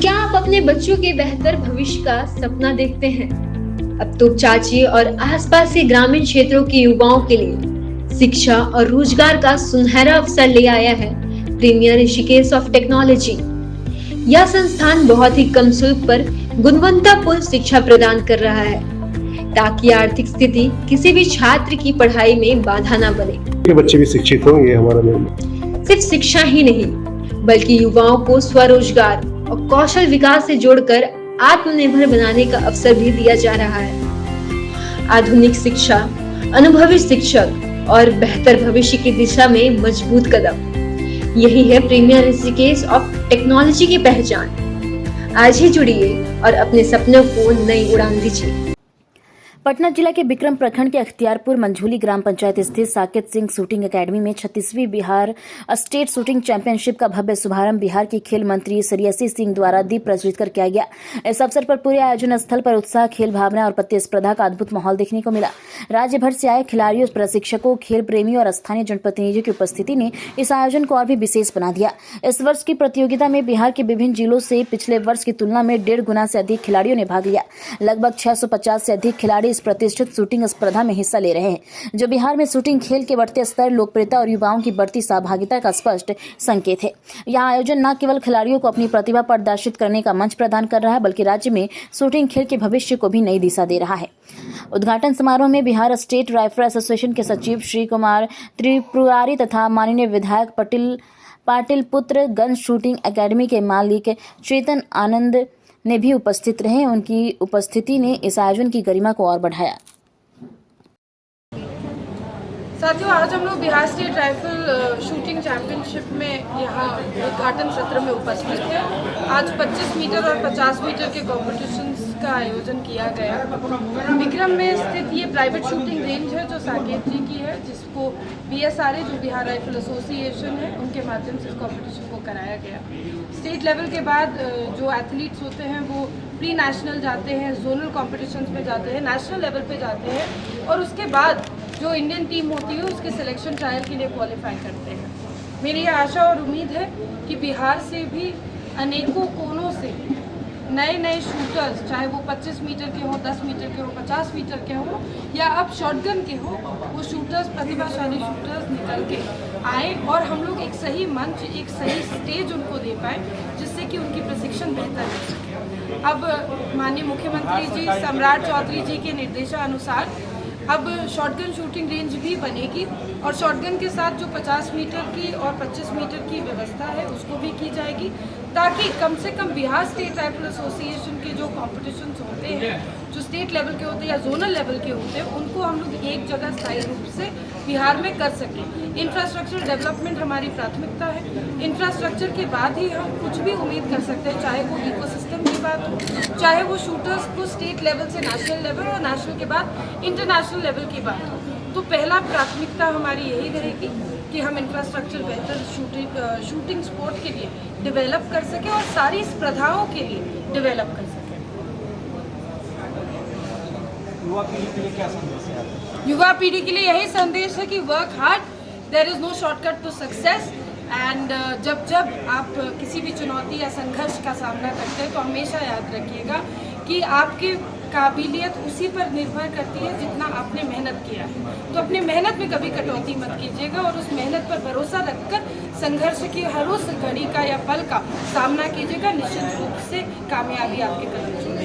क्या आप अपने बच्चों के बेहतर भविष्य का सपना देखते हैं? अब तो चाची और आसपास के ग्रामीण क्षेत्रों के युवाओं के लिए शिक्षा और रोजगार का सुनहरा अवसर ले आया है प्रीमियर ऋषिकेश ऑफ टेक्नोलॉजी। यह संस्थान बहुत ही कम शुल्क पर गुणवत्तापूर्ण शिक्षा प्रदान कर रहा है ताकि आर्थिक स्थिति किसी भी छात्र की पढ़ाई में बाधा न बने। ये बच्चे भी शिक्षित हों, ये हमारा मेन। सिर्फ शिक्षा ही नहीं बल्कि युवाओं को स्वरोजगार और कौशल विकास से जोड़कर आत्मनिर्भर बनाने का अवसर भी दिया जा रहा है। आधुनिक शिक्षा, अनुभवी शिक्षक और बेहतर भविष्य की दिशा में मजबूत कदम, यही है प्रीमियर ऋषिकेश ऑफ टेक्नोलॉजी की पहचान। आज ही जुड़िए और अपने सपनों को नई उड़ान दीजिए। पटना जिला के बिक्रम प्रखंड के अख्तियारपुर मंझूली ग्राम पंचायत स्थित साकेत सिंह शूटिंग एकेडमी में 36वीं बिहार स्टेट शूटिंग चैंपियनशिप का भव्य शुभारंभ बिहार के खेल मंत्री श्रेयसी सिंह द्वारा दीप प्रज्वलित कर किया गया। इस अवसर पर पूरे आयोजन स्थल पर उत्साह, खेल भावना और प्रतिस्पर्धा का अद्भुत माहौल देखने को मिला। राज्य भर से आए खिलाड़ियों, प्रशिक्षकों, खेल प्रेमियों और स्थानीय जनप्रतिनिधियों की उपस्थिति ने इस आयोजन को और भी विशेष बना दिया। इस वर्ष की प्रतियोगिता में बिहार के विभिन्न जिलों से पिछले वर्ष की तुलना में 1.5 गुना से अधिक खिलाड़ियों ने भाग लिया। लगभग 650 से अधिक खिलाड़ी इस प्रतिष्ठित शूटिंग स्पर्धा में हिस्सा ले रहे हैं, जो बिहार में शूटिंग खेल के बढ़ते स्तर, लोकप्रियता और युवाओं की बढ़ती सहभागिता का स्पष्ट संकेत है। यह आयोजन न केवल खिलाड़ियों को अपनी प्रतिभा प्रदर्शित करने का मंच प्रदान कर रहा है, बल्कि राज्य में शूटिंग खेल के भविष्य को भी नई दिशा दे रहा है। उद्घाटन समारोह में बिहार स्टेट राइफल एसोसिएशन के सचिव श्री कुमार त्रिपुरारी तथा माननीय विधायक पाटिल पुत्र गन शूटिंग एकेडमी के मालिक चेतन आनंद ने भी उपस्थित रहे। उनकी उपस्थिति ने इस आयोजन की गरिमा को और बढ़ाया। साथियों, आज हम लोग Bihar state rifle shooting championship में यहाँ उद्घाटन सत्र में उपस्थित हैं। आज 25 मीटर और 50 मीटर के कॉम्पिटिशन्स का आयोजन किया गया। विक्रम में स्थित ये प्राइवेट शूटिंग रेंज है जो साकेत जी की है, जिसको BSRA जो बिहार राइफल एसोसिएशन है उनके माध्यम से इस कॉम्पिटिशन को कराया गया। स्टेट लेवल के बाद जो एथलीट्स होते हैं वो प्री नेशनल जाते हैं, जोनल कॉम्पिटिशन्स में जाते हैं, नेशनल लेवल पे जाते हैं और उसके बाद जो इंडियन टीम होती है उसके सिलेक्शन ट्रायल के लिए क्वालिफाई करते हैं। मेरी ये आशा और उम्मीद है कि बिहार से भी अनेकों कोनों से नए शूटर्स, चाहे वो 25 मीटर के हों, 10 मीटर के हों, 50 मीटर के हों या अब शॉटगन के हों, वो शूटर्स, प्रतिभाशाली शूटर्स निकल के आए और हम लोग एक सही मंच, एक सही स्टेज उनको दे पाए जिससे कि उनकी प्रशिक्षण बेहतर हो सके। अब माननीय मुख्यमंत्री जी सम्राट चौधरी जी के निर्देशानुसार अब शॉटगन शूटिंग रेंज भी बनेगी और शॉटगन के साथ जो 50 मीटर की और 25 मीटर की व्यवस्था है उसको भी की जाएगी, ताकि कम से कम बिहार स्टेट राइफल एसोसिएशन के जो कॉम्पिटिशन्स होते हैं, जो स्टेट लेवल के होते हैं या जोनल लेवल के होते हैं, उनको हम लोग एक जगह स्थायी रूप से बिहार में कर सकें। इंफ्रास्ट्रक्चर डेवलपमेंट हमारी प्राथमिकता है। इंफ्रास्ट्रक्चर के बाद ही हम कुछ भी उम्मीद कर सकते हैं, चाहे वो इकोसिस्टम की बात हो, चाहे वो शूटर्स को स्टेट लेवल से नेशनल लेवल और नेशनल के बाद इंटरनेशनल लेवल की बात हो। तो पहला प्राथमिकता हमारी यही रहेगी कि हम इंफ्रास्ट्रक्चर बेहतर शूटिंग स्पोर्ट के लिए डेवलप कर सकें और सारी स्पर्धाओं के लिए डेवलप कर सकें। युवा पीढ़ी के लिए क्या संदेश है आपका? युवा पीढ़ी के लिए यही संदेश है कि work hard, there is no shortcut to success and जब आप किसी भी चुनौती या संघर्ष का सामना करते हैं तो हमेशा याद रखिएगा कि आपकी काबिलियत उसी पर निर्भर करती है जितना आपने मेहनत किया है। तो अपनी मेहनत में कभी कटौती मत कीजिएगा और उस मेहनत पर भरोसा रखकर संघर्ष की हर उस घड़ी का या पल का सामना कीजिएगा। निश्चित रूप से कामयाबी आपके कदम चलेगी।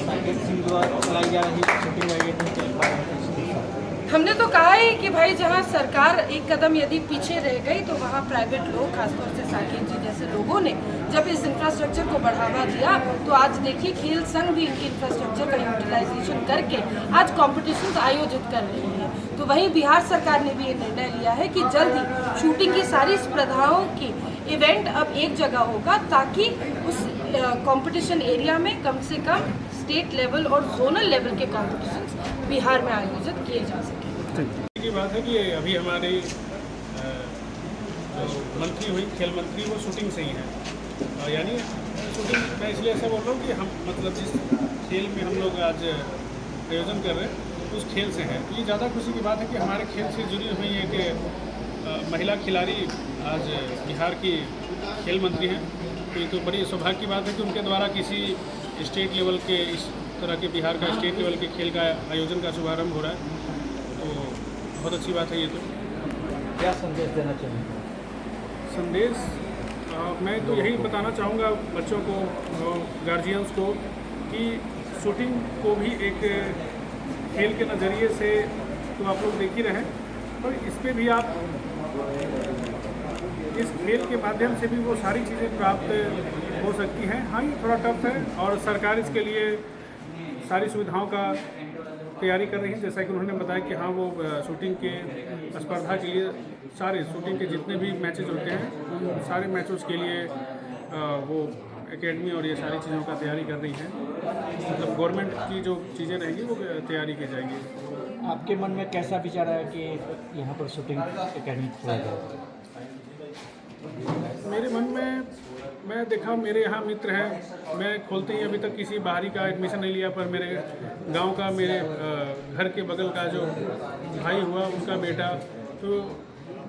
हमने तो कहा है कि भाई जहां सरकार एक कदम यदि पीछे रह गई तो वहां प्राइवेट लोग, खासतौर से साकेत जी जैसे लोगों ने जब इस इंफ्रास्ट्रक्चर को बढ़ावा दिया तो आज देखिए खेल संघ भी इनके इंफ्रास्ट्रक्चर का यूटिलाइजेशन करके आज कॉम्पिटिशन्स आयोजित कर रही है। तो वहीं बिहार सरकार ने भी ये निर्णय लिया है कि जल्द ही शूटिंग की सारी स्पर्धाओं की इवेंट अब एक जगह होगा, ताकि उस कंपटीशन एरिया में कम से कम स्टेट लेवल और जोनल लेवल के कॉम्पिटिशन्स बिहार में आयोजित किए जा सके। की बात है कि अभी हमारे मंत्री हुई, खेल मंत्री, वो शूटिंग से ही है। यानी शूटिंग मैं इसलिए ऐसा बोल रहा हूँ कि हम मतलब जिस खेल में हम लोग आज आयोजन कर रहे हैं उस खेल से है। ये ज़्यादा खुशी की बात है कि हमारे खेल से जुड़ी हुई है कि महिला खिलाड़ी आज बिहार की खेल मंत्री हैं तो ये तो बड़ी सौभाग्य की बात है कि उनके द्वारा किसी स्टेट लेवल के इस तरह के बिहार का स्टेट लेवल के खेल का आयोजन का शुभारंभ हो रहा है, तो बहुत अच्छी बात है ये तो। क्या संदेश देना चाहेंगे? संदेश मैं तो यही बताना चाहूँगा बच्चों को, गार्जियंस को, कि शूटिंग को भी एक खेल के नज़रिए से तो आप लोग देख ही रहे हैं, पर इस पे भी आप इस खेल के माध्यम से भी वो सारी चीज़ें प्राप्त हो सकती हैं। हाँ, ये थोड़ा टफ है और सरकार इसके लिए सारी सुविधाओं का तैयारी कर रही है। जैसा कि उन्होंने बताया कि हाँ, वो शूटिंग के स्पर्धा के लिए सारे शूटिंग के जितने भी मैचेज होते हैं उन सारे मैचेस के लिए वो एकेडमी और ये सारी चीज़ों का तैयारी कर रही है। मतलब गवर्नमेंट की जो चीज़ें रहेंगी वो तैयारी की जाएगी। आपके मन में कैसा विचार है कि यहाँ पर शूटिंग एकेडमी खोला जाए? मेरे मन में, मैं देखा मेरे यहाँ मित्र हैं, मैं खोलते ही अभी तक किसी बाहरी का एडमिशन नहीं लिया, पर मेरे गांव का, मेरे घर के बगल का जो भाई हुआ उनका बेटा, तो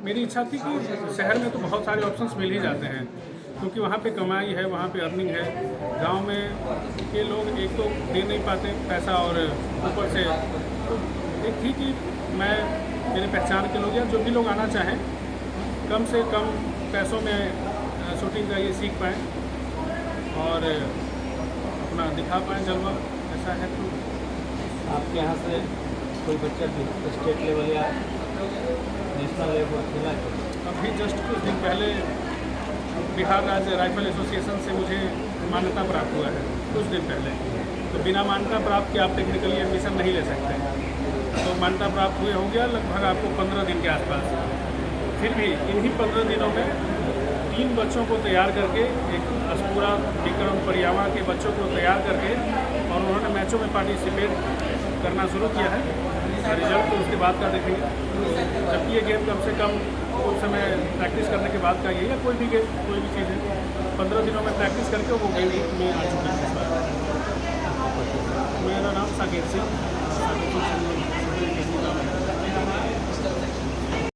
मेरी इच्छा थी कि शहर में तो बहुत सारे ऑप्शंस मिल ही जाते हैं, क्योंकि वहाँ पे कमाई है, वहाँ पे अर्निंग है। गांव में के लोग एक तो दे नहीं पाते पैसा, और ऊपर से तो एक थी कि मैं, मेरे पहचान के लोग या जो भी लोग आना चाहें, कम से कम पैसों में शूटिंग का ये सीख पाएँ और अपना दिखा पाएँ जलवा, ऐसा है। तो आपके यहाँ से कोई बच्चा भी स्टेट लेवल या नेशनल लेवल खेला है? अभी जस्ट कुछ दिन पहले बिहार राज्य राइफल एसोसिएशन से मुझे मान्यता प्राप्त हुआ है, कुछ दिन पहले। तो बिना मान्यता प्राप्त के आप टेक्निकली एडमिशन नहीं ले सकते। तो मान्यता प्राप्त हुए हो गया लगभग आपको 15 दिन के आसपास। फिर भी इन्हीं 15 दिनों में 3 बच्चों को तैयार करके, एक अस्पुरा विक्रम परियावा के बच्चों को तैयार करके, और उन्होंने मैचों में पार्टिसिपेट करना शुरू किया है। रिजल्ट तो उसके बाद का देखेंगे, जबकि ये गेम कम से कम कुछ समय प्रैक्टिस करने के बाद का ही है, या कोई भी गेम, कोई भी चीज़ है, 15 दिनों में प्रैक्टिस करके वो गेम में आ चुकी है। मेरा नाम साकेत सिंह।